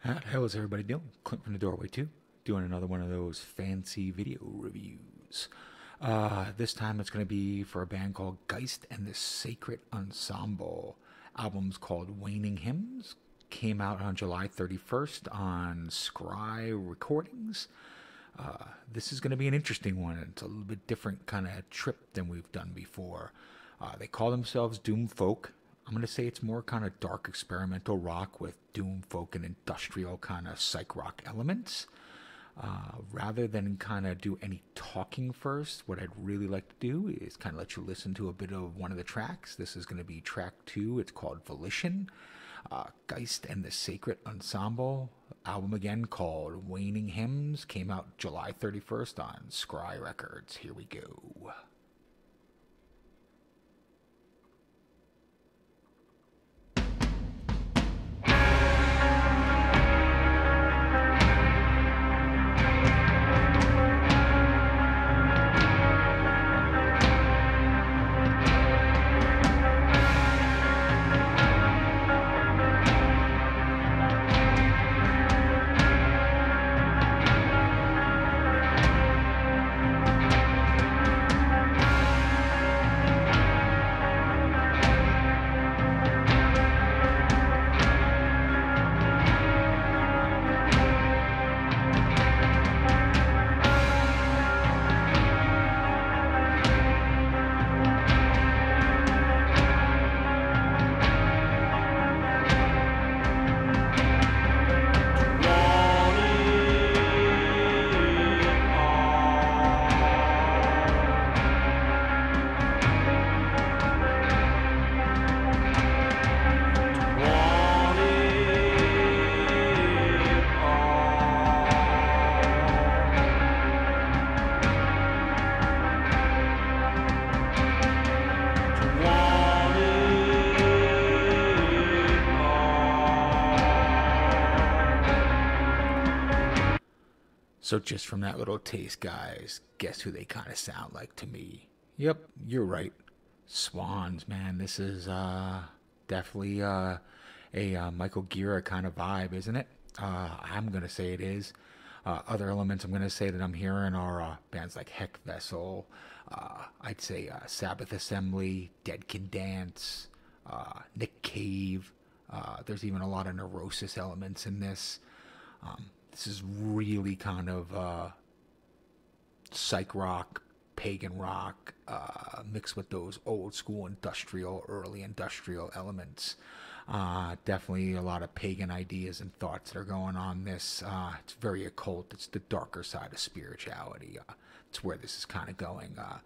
How the hell is everybody doing? Clint from the Doorway too, doing another one of those fancy video reviews. This time it's going to be for a band called Geist and the Sacred Ensemble. Album's called Waning Hymns. Came out on July 31st on Scry Recordings. This is going to be an interesting one. It's a little bit different kind of trip than we've done before. They call themselves Doom Folk. I'm going to say it's more kind of dark experimental rock with doom folk and industrial kind of psych rock elements. Rather than kind of do any talking first, what I'd really like to do is kind of let you listen to a bit of one of the tracks. This is going to be track 2. It's called Volition. Geist and the Sacred Ensemble. Album again called Waning Hymns. Came out July 31st on Scry Records. Here we go. So just from that little taste, guys, guess who they kind of sound like to me? Yep, you're right. Swans, man. This is definitely a Michael Gira kind of vibe, isn't it? I'm going to say it is. Other elements I'm going to say that I'm hearing are bands like Heck Vessel, I'd say Sabbath Assembly, Dead Can Dance, Nick Cave. There's even a lot of Neurosis elements in this. This is really kind of psych rock, pagan rock, mixed with those old school industrial, early industrial elements. Definitely a lot of pagan ideas and thoughts that are going on this. It's very occult. It's the darker side of spirituality. It's where this is kind of going. I'm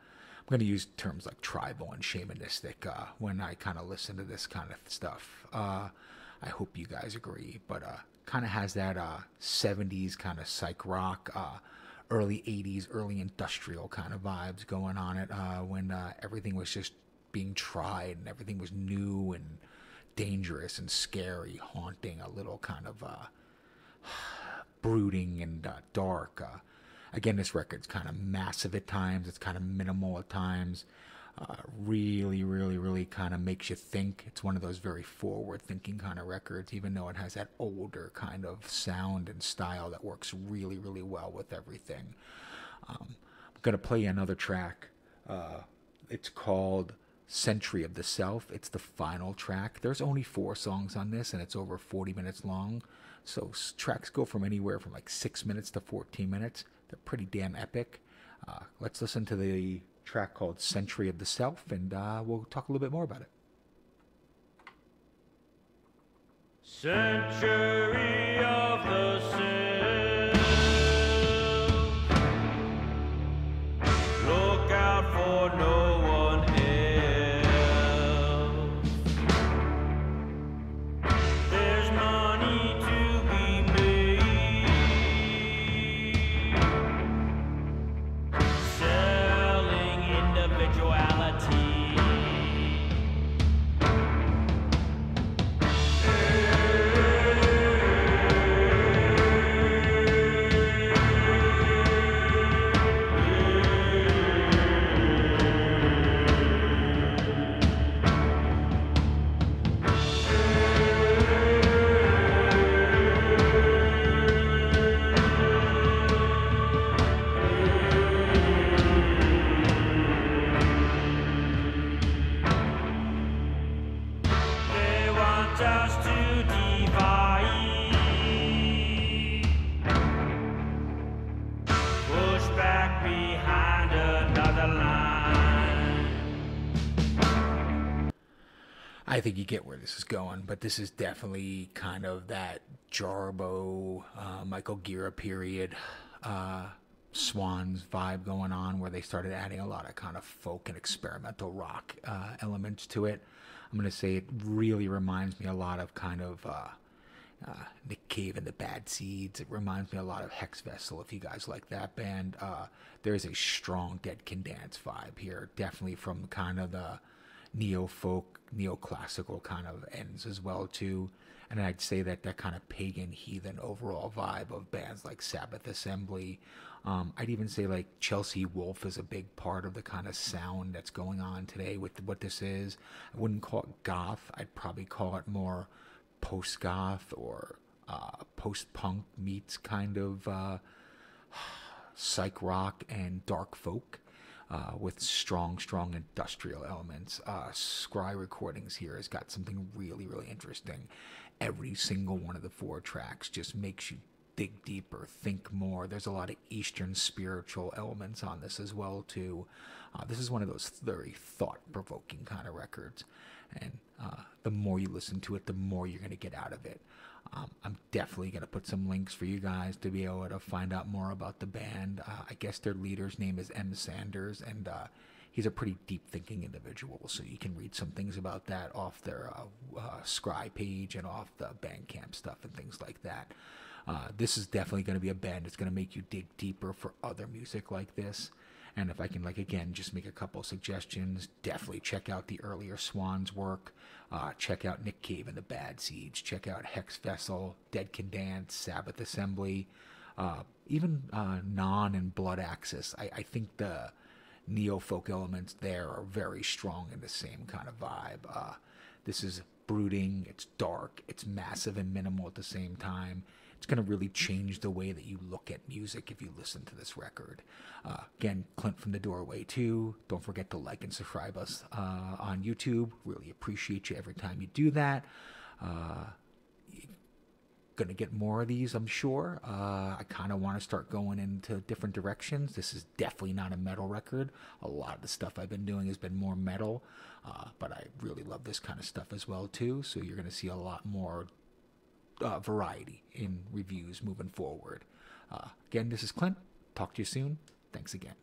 going to use terms like tribal and shamanistic when I kind of listen to this kind of stuff. I hope you guys agree, but kind of has that 70s kind of psych rock, early 80s, early industrial kind of vibes going on it when everything was just being tried and everything was new and dangerous and scary, haunting, a little kind of brooding and dark. Again, this record's kind of massive at times. It's kind of minimal at times. Really kind of makes you think. It's one of those very forward-thinking kind of records, even though it has that older kind of sound and style that works really well with everything. I'm going to play you another track. It's called Century of the Self. It's the final track. There's only 4 songs on this, and it's over 40 minutes long. So tracks go from anywhere from like 6 minutes to 14 minutes. They're pretty damn epic. Let's listen to the track called Century of the Self, and we'll talk a little bit more about it. Century of the Self. Look out for no one else. There's money to be made selling individuality. I think you get where this is going, but this is definitely kind of that Jarbo, Michael Gira period, Swans vibe going on, where they started adding a lot of kind of folk and experimental rock elements to it. I'm going to say it really reminds me a lot of kind of Nick Cave and the Bad Seeds. It reminds me a lot of Hex Vessel, if you guys like that band. There's a strong Dead Can Dance vibe here, definitely from kind of the neo-folk, neoclassical kind of ends as well too. And I'd say that that kind of pagan heathen overall vibe of bands like Sabbath Assembly. I'd even say like Chelsea Wolfe is a big part of the kind of sound that's going on today with what this is. I wouldn't call it goth. I'd probably call it more post-goth or post-punk meets kind of psych rock and dark folk. With strong industrial elements. Scry Recordings here has got something really, really interesting. Every single one of the 4 tracks just makes you dig deeper, think more. There's a lot of Eastern spiritual elements on this as well, too. This is one of those very thought-provoking kind of records. And the more you listen to it, the more you're going to get out of it. I'm definitely going to put some links for you guys to be able to find out more about the band. I guess their leader's name is M. Sanders, and he's a pretty deep-thinking individual, so you can read some things about that off their Scry page and off the Bandcamp stuff and things like that. This is definitely going to be a band that's going to make you dig deeper for other music like this. And if I can, like, again, just make a couple suggestions, definitely check out the earlier Swans work. Check out Nick Cave and the Bad Seeds. Check out Hex Vessel, Dead Can Dance, Sabbath Assembly, even Non and Blood Axis. I think the neo-folk elements there are very strong in the same kind of vibe. This is brooding, it's dark, it's massive and minimal at the same time. It's going to really change the way that you look at music if you listen to this record. Again, Clint from The Doorway too. Don't forget to like and subscribe us on YouTube. Really appreciate you every time you do that. Going to get more of these, I'm sure. I kind of want to start going into different directions. This is definitely not a metal record. A lot of the stuff I've been doing has been more metal, but I really love this kind of stuff as well too. So you're going to see a lot more variety in reviews moving forward. Again, this is Clint. Talk to you soon. Thanks again.